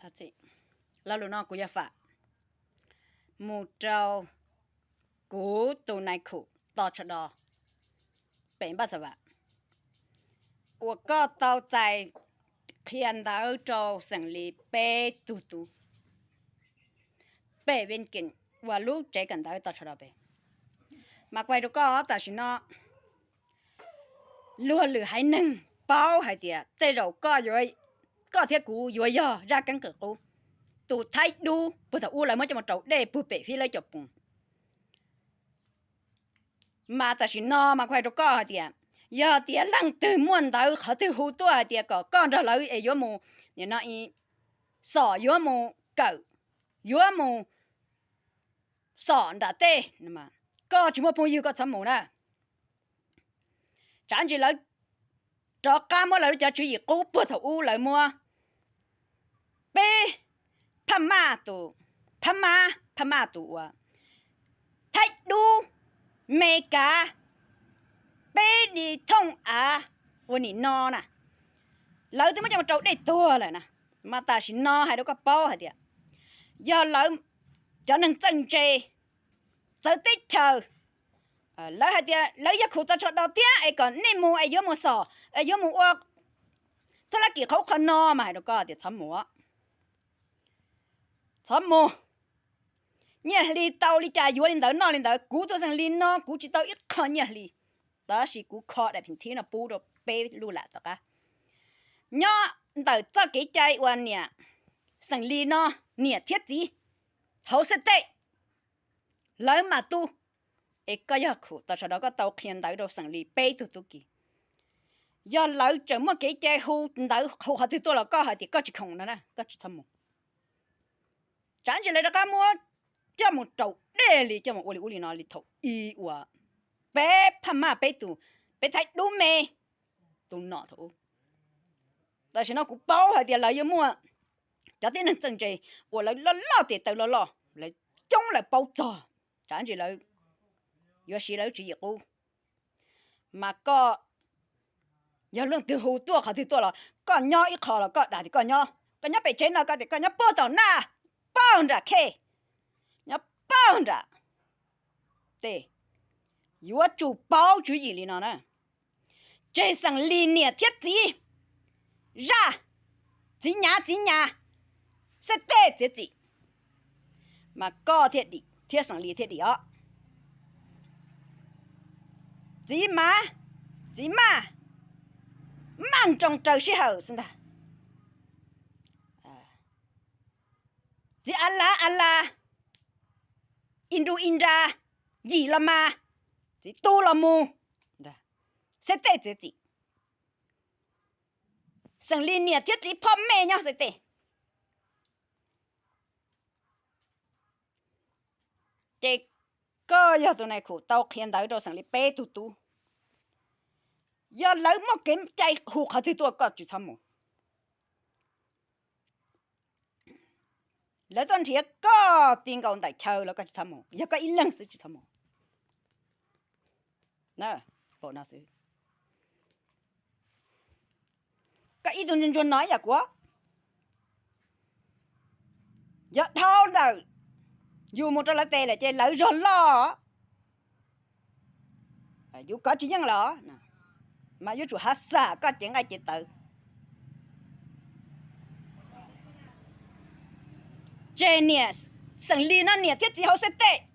thật chị là lúc nó cũng ya phạ một trâu cú tụ này khủ to cho đó bệnh bao giờ vậy 我个到在偏到州城里北嘟嘟北边近我路这跟到出来北mà quay được có但是nó lúa lửa hay nâng bao hay tiệt tê rồi có rồi có thiết cú rồi giờ ra cắn cửa cú tụ thái đu bữa thầu u lại mới cho một chậu để bữa bể phi lấy chụp bùng mà但是nó mà quay được có hay tiệt giờ tiệt lăng từ muôn đầu họ từ hú tua hay tiệt có con ra lấy ấy yo mu nhà nó y sọ yo mu cậu yo mu sọ đã tê mà có chúng một phong yêu có sắm mù nè chẳng chỉ lấy cho cá mua lại cho chú ý cố bữa thầu u lại mua bê pham ma tụ à thay đu mê cá bê đi thông à ủa nỉ no nè lấy tới mới cho một trâu để tua lại nè mà ta chỉ no hay đâu có bao hay tiệt giờ lấy cho nên chân chê tới tích chờ lấy hai tiệt lấy giấc khủ ta cho đầu tiệt ai còn nên mua ai giống mua sò ai giống mua ốc thôi là kiểu khẩu khăn no mà hay đâu có tiệt chấm mua nhẹ li tàu li trà yuan li no li cú tôi sang li no cú chỉ tàu ít con nhẹ li đó là cú khó để bình thiên là bù đồ bê lu lại tất cả nhớ tàu cho cái trái quan nhẹ sang li no nhẹ thiết gì hậu sẽ tệ lấy mà tu ấy có giờ khổ tao sau đó có tàu khiên tàu đồ sang li bê tu kì giờ lấy cho một cái trái hú tàu hú họ thì tôi là có họ thì có chỉ không nữa nè có chỉ thầm một chẳng chỉ lấy đó cá mua cho một trâu để li cho một ô li nó li thầu y wa bé pham ma bé tu bé thấy đúng mê tu nọ thầu但是nó cũng bao hay tiền lại yêu mua cho tiền nên chân chơi của lại lo tiền tàu lo lại chống lại bao giờ chẳng chỉ lại giờ xí lại chỉ yêu mà có giờ lượng từ hồ tua họ thì tua là có nhỏ ít khó là có đại thì có nhỏ bị chết nào có thì có nhỏ bao giờ na bao ra kê nhỏ bao ra thế yêu chủ bao chủ gì li nó nè chơi sang li nè thiết gì ra chỉ nhà sẽ tê chế gì mà có thiết sang li thiết đi ó chỉ mà mang trong trời sẽ hậu xin ta chỉ Allah Indra gì là mà chỉ tu là mu sẽ tê chế gì sang liên nhẹ thiết chỉ phom mê nhau sẽ tê chế có giờ tụi này khổ tao khiên tới đâu sang liên bê tu giờ lấy một cái chạy hụt họ thì tôi có chỉ thầm một lấy tuần thì có tiền công đại chơi là có chỉ thầm một giờ có ít lần sẽ chỉ thầm một nè bộ nào sẽ có ít tuần chuyên nói vậy quá giờ thao rồi dù một trò lá tê là chơi lấy rồi lo dù có chỉ nhân lo mà dù chủ hát xa có chuyện ai chỉ tự chơi nè sẵn ly nó nè thiết gì hậu sẽ tệ